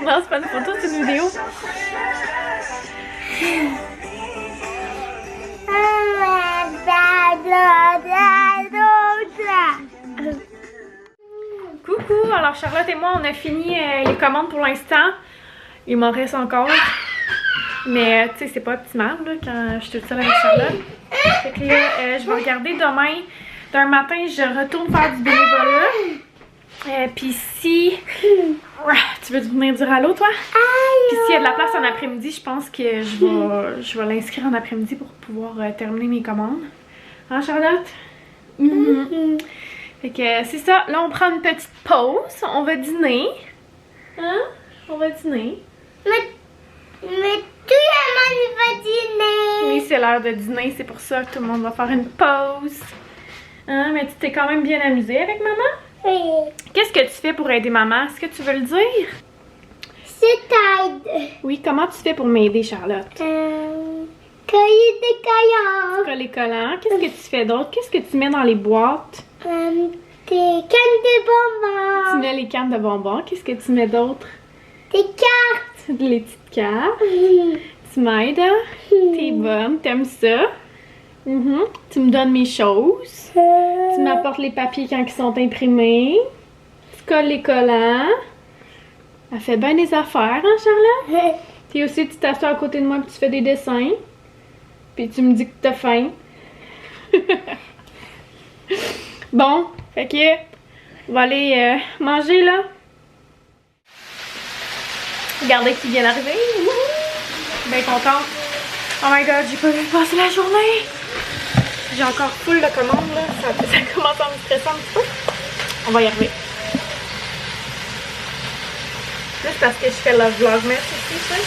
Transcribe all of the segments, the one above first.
Non, c'est pas une photo, c'est une vidéo. Coucou, alors Charlotte et moi on a fini les commandes pour l'instant. Il m'en reste encore. Mais tu sais, c'est pas optimal là, quand je suis toute seule avec Charlotte. Fait que là, je vais regarder demain. D'un matin, je retourne faire du bénévolat. Puis si... Tu veux venir dire allô, toi? Puis s'il y a de la place en après-midi, je pense que je vais l'inscrire en après-midi pour pouvoir terminer mes commandes. Hein, Charlotte? Fait que c'est ça. Là, on prend une petite pause. On va dîner. Hein? On va dîner. Mais tout le monde va dîner. Oui, c'est l'heure de dîner. C'est pour ça que tout le monde va faire une pause. Hein? Mais tu t'es quand même bien amusée avec maman? Oui. Qu'est-ce que tu fais pour aider maman? Est-ce que tu veux le dire? C'est t'aide. Oui, comment tu fais pour m'aider, Charlotte? Cueillir des cailloux. Coller collants. Qu'est-ce que tu fais d'autre? Qu'est-ce que tu mets dans les boîtes? Des cannes de bonbons. Tu mets les cannes de bonbons. Qu'est-ce que tu mets d'autre? Des cartes. Les petites cartes. Tu m'aides, hein? T'es bonne, t'aimes ça? Tu me donnes mes choses. Tu m'apportes les papiers quand ils sont imprimés. Tu colles les collants. Elle fait bien des affaires, hein, Charlotte? Puis aussi, tu t'assois à côté de moi et tu fais des dessins. Puis tu me dis que t'as faim. Bon, fait que on va aller manger, là. Regardez qui vient d'arriver. Bien contente. Oh my god, j'ai pas vu passer la journée. J'ai encore full de commandes, là. Ça commence à me stresser un petit peu. On va y arriver. Plus parce que je fais le vlogmas aussi, tu sais.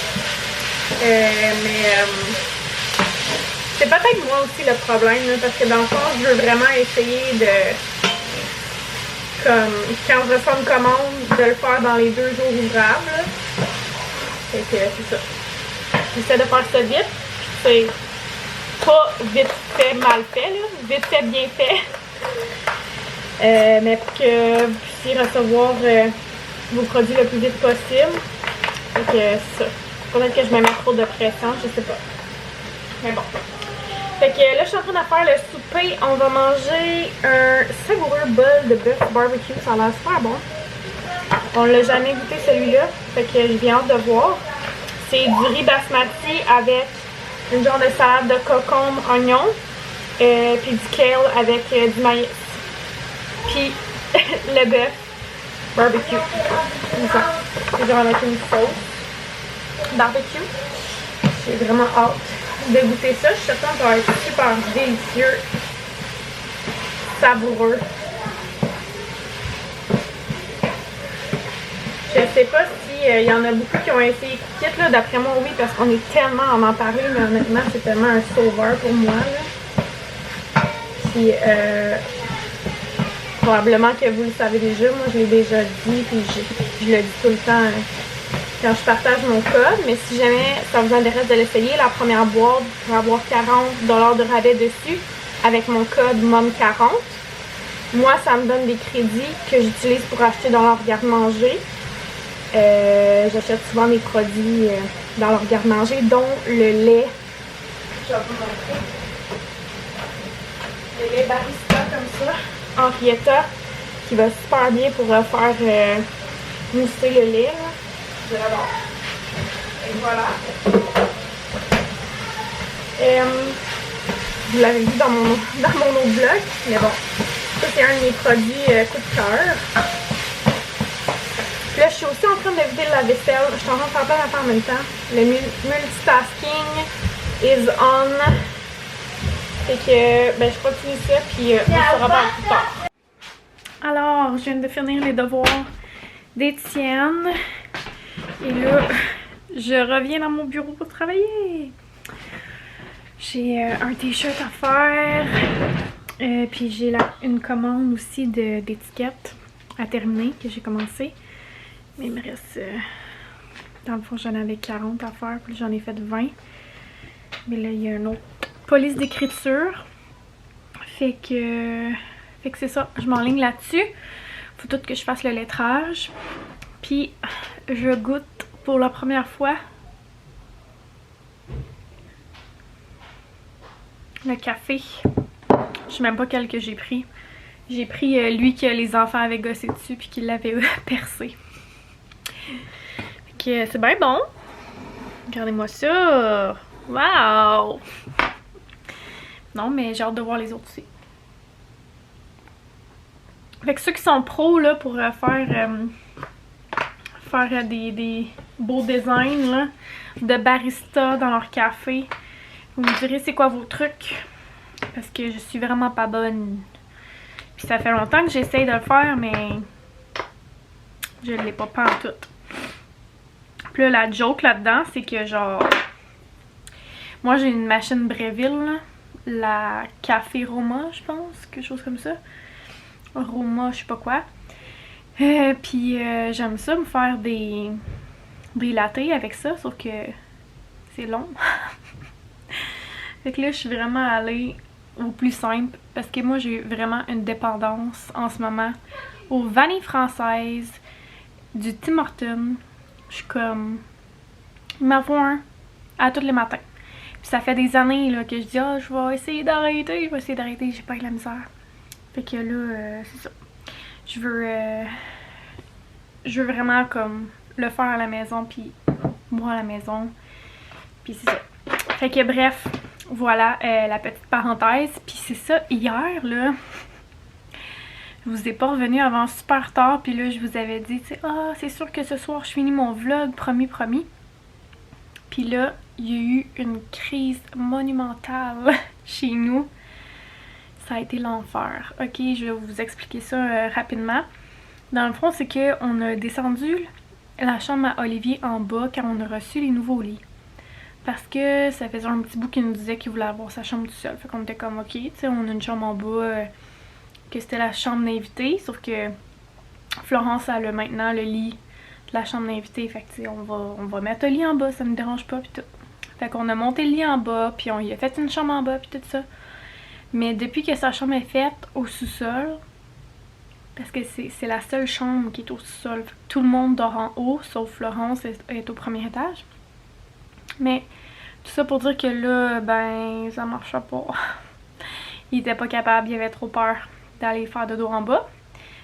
C'est peut-être moi aussi le problème, là, parce que dans le fond, je veux vraiment essayer de... Comme, quand je reçois une commande, de le faire dans les 2 jours ouvrables, là. Fait que c'est ça. J'essaie de faire ça vite. C'est pas vite fait, mal fait, là. Vite fait, bien fait. Mais pour que vous puissiez recevoir vos produits le plus vite possible. Fait que c'est ça. Peut-être que je me mets trop de pression, je sais pas. Mais bon. Fait que là, je suis en train de faire le souper. On va manger un savoureux bol de bœuf barbecue. Ça a l'air super bon. On l'a jamais goûté celui-là. Fait que j'ai bien hâte de voir. C'est du riz basmati avec une genre de salade de concombre, oignon. Puis du kale avec du maïs. Puis le bœuf barbecue. Comme ça. C'est genre avec une sauce barbecue. J'ai vraiment hâte de goûter ça. Je suis certaine que ça va être super délicieux. Savoureux. Je sais pas si y en a beaucoup qui ont essayé Kit, là. D'après moi, oui, parce qu'on est tellement à en parler, mais honnêtement, c'est tellement un sauveur pour moi, là. Puis, probablement que vous le savez déjà. Moi, je l'ai déjà dit, puis je le dis tout le temps quand je partage mon code. Mais si jamais ça vous intéresse de l'essayer, la première boîte, vous pourrez avoir 40$ de rabais dessus avec mon code MOM40. Moi, ça me donne des crédits que j'utilise pour acheter dans leur garde-manger. J'achète souvent des produits dans leur garde-manger, dont le lait. Je vais vous montrer. Le lait barista comme ça, Henrietta, qui va super bien pour faire mousser le lait. Là. Je l'adore. Et voilà. Vous l'avez vu dans mon autre vlog, mais bon, ça c'est un de mes produits coup de cœur. Là, je suis aussi en train de vider la vaisselle. Je suis en train de faire plein d'affaires en même temps. Le multitasking is on. Fait que, ben, je continue ça, puis on se reparle plus tard. Alors, je viens de finir les devoirs d'Étienne. Et là, je reviens dans mon bureau pour travailler. J'ai un t-shirt à faire. Puis j'ai une commande aussi d'étiquettes à terminer que j'ai commencé. Mais il me reste... dans le fond, j'en avais 40 à faire. Puis j'en ai fait 20. Mais là, il y a une autre police d'écriture. Fait que c'est ça. Je m'enligne là-dessus. Faut tout que je fasse le lettrage. Puis je goûte pour la première fois le café. Je sais même pas quel que j'ai pris. J'ai pris lui que les enfants avaient gossé dessus puis qu'ils l'avaient percé. Fait que c'est bien bon. Regardez-moi ça. Wow! Non, mais j'ai hâte de voir les autres aussi. Fait que ceux qui sont pros là pour faire des beaux designs là, de barista dans leur café, vous me direz c'est quoi vos trucs. Parce que je suis vraiment pas bonne. Puis ça fait longtemps que j'essaye de le faire, mais je l'ai pas pantoute. Puis là, la joke là-dedans, c'est que genre... Moi, j'ai une machine Breville, là, la Café Roma, je pense, quelque chose comme ça. Roma, je sais pas quoi. Puis j'aime ça, me faire des lattés avec ça, sauf que c'est long. Fait que là, je suis vraiment allée au plus simple, parce que moi, j'ai vraiment une dépendance en ce moment aux vanilles françaises, du Tim Hortons. Je suis comme... Il m'en faut un à tous les matins. Puis ça fait des années là, que je dis « Ah, je vais essayer d'arrêter, j'ai pas eu la misère. » Fait que là, c'est ça. Je veux vraiment comme le faire à la maison, puis moi à la maison. Puis c'est ça. Fait que bref, voilà la petite parenthèse. Puis c'est ça, hier là, je vous ai pas revenu avant super tard. Puis là, je vous avais dit, tu sais, ah, c'est sûr que ce soir, je finis mon vlog, promis. Puis là, il y a eu une crise monumentale chez nous. Ça a été l'enfer. Ok, je vais vous expliquer ça rapidement. Dans le fond, c'est qu'on a descendu la chambre à Olivier en bas quand on a reçu les nouveaux lits. Parce que ça faisait un petit bout qui nous disait qu'il voulait avoir sa chambre tout seul. Fait qu'on était comme, ok, tu sais, on a une chambre en bas, que c'était la chambre d'invité. Sauf que Florence, elle a maintenant le lit de la chambre d'invité. Fait que, tu sais, on va mettre le lit en bas, ça me dérange pas, pis tout. Fait qu'on a monté le lit en bas, puis on y a fait une chambre en bas, puis tout ça. Mais depuis que sa chambre est faite au sous-sol, parce que c'est la seule chambre qui est au sous-sol, tout le monde dort en haut, sauf Florence est au premier étage. Mais tout ça pour dire que là, ben, ça marchait pas. Il était pas capable, il avait trop peur d'aller faire dodo en bas.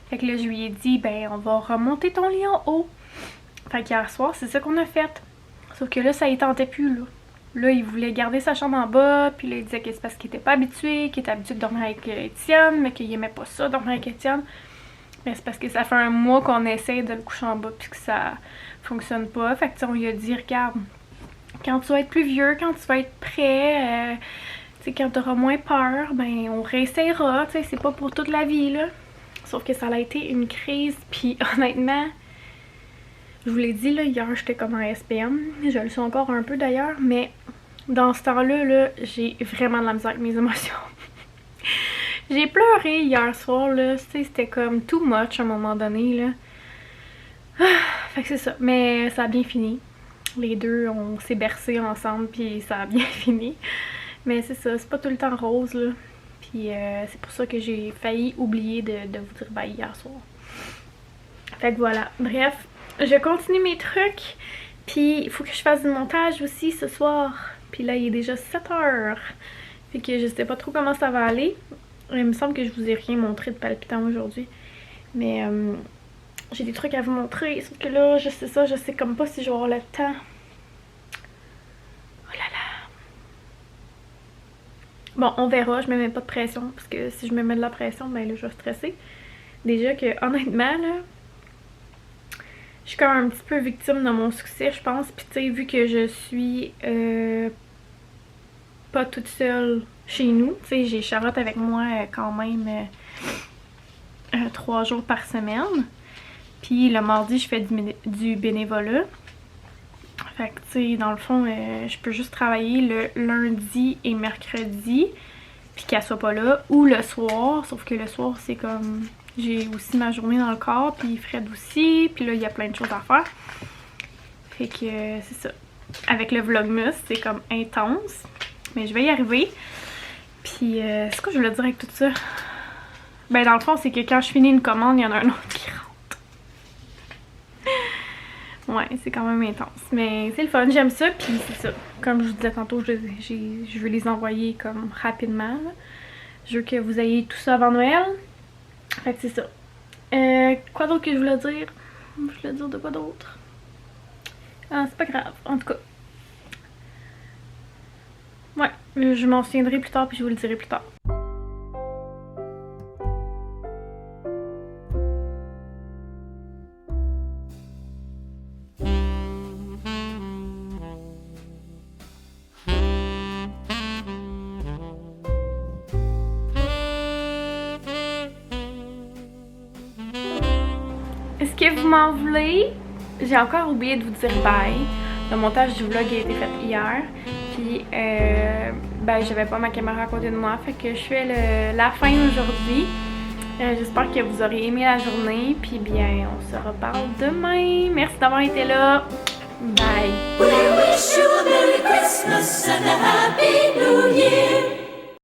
Fait que là, je lui ai dit, ben, on va remonter ton lit en haut. Fait qu'hier soir, c'est ça qu'on a fait. Sauf que là, ça y tentait plus, là. Là, il voulait garder sa chambre en bas, puis là, il disait que c'est parce qu'il était pas habitué, qu'il était habitué de dormir avec Étienne, mais qu'il aimait pas ça, dormir avec Étienne. Mais c'est parce que ça fait un mois qu'on essaye de le coucher en bas, puis que ça fonctionne pas. Fait que, on lui a dit, regarde, quand tu vas être plus vieux, quand tu vas être prêt, tu sais, quand tu auras moins peur, ben, on réessayera, tu sais, c'est pas pour toute la vie, là. Sauf que ça a été une crise, puis honnêtement... Je vous l'ai dit, là, hier, j'étais comme en SPM. Je le suis encore un peu d'ailleurs, mais dans ce temps-là, là, j'ai vraiment de la misère avec mes émotions. J'ai pleuré hier soir, là. C'était comme too much à un moment donné, là. Fait que c'est ça. Mais ça a bien fini. Les deux, on s'est bercés ensemble, puis ça a bien fini. Mais c'est ça, c'est pas tout le temps rose, là. Puis c'est pour ça que j'ai failli oublier de vous dire bye hier soir. Fait que voilà. Bref. Je continue mes trucs, puis il faut que je fasse du montage aussi ce soir. Puis là, il est déjà 7 h. Fait que je sais pas trop comment ça va aller. Il me semble que je vous ai rien montré de palpitant aujourd'hui. Mais j'ai des trucs à vous montrer, sauf que là, je sais comme pas si je vais avoir le temps. Oh là là. Bon, on verra, je me mets pas de pression, parce que si je me mets de la pression, ben là, je vais stresser. Déjà que, honnêtement, là... Je suis comme un petit peu victime de mon succès, je pense. Puis tu sais, vu que je suis pas toute seule chez nous, tu sais, j'ai Charlotte avec moi quand même 3 jours par semaine. Puis le mardi, je fais du bénévolat. Fait que, tu sais, dans le fond, je peux juste travailler le lundi et mercredi, puis qu'elle soit pas là, ou le soir, sauf que le soir, c'est comme... J'ai aussi ma journée dans le corps, puis Fred aussi, puis là, il y a plein de choses à faire. Fait que, c'est ça. Avec le Vlogmas, c'est comme intense, mais je vais y arriver. Puis, c'est quoi je voulais dire avec tout ça? Ben, dans le fond, c'est que quand je finis une commande, il y en a un autre qui rentre. Ouais, c'est quand même intense. Mais c'est le fun, j'aime ça. Puis c'est ça. Comme je vous disais tantôt, je veux les envoyer comme rapidement. Là. Je veux que vous ayez tout ça avant Noël. Fait que c'est ça. Quoi d'autre que je voulais dire? Je voulais dire de quoi d'autre? Ah, c'est pas grave. En tout cas. Ouais, je m'en souviendrai plus tard puis je vous le dirai plus tard. Est-ce que vous m'en voulez? J'ai encore oublié de vous dire bye. Le montage du vlog a été fait hier. Puis, ben, j'avais pas ma caméra à côté de moi. Fait que je fais la fin aujourd'hui. J'espère que vous aurez aimé la journée. Puis, bien, on se reparle demain. Merci d'avoir été là. Bye. We wish you a Merry Christmas and a Happy New Year.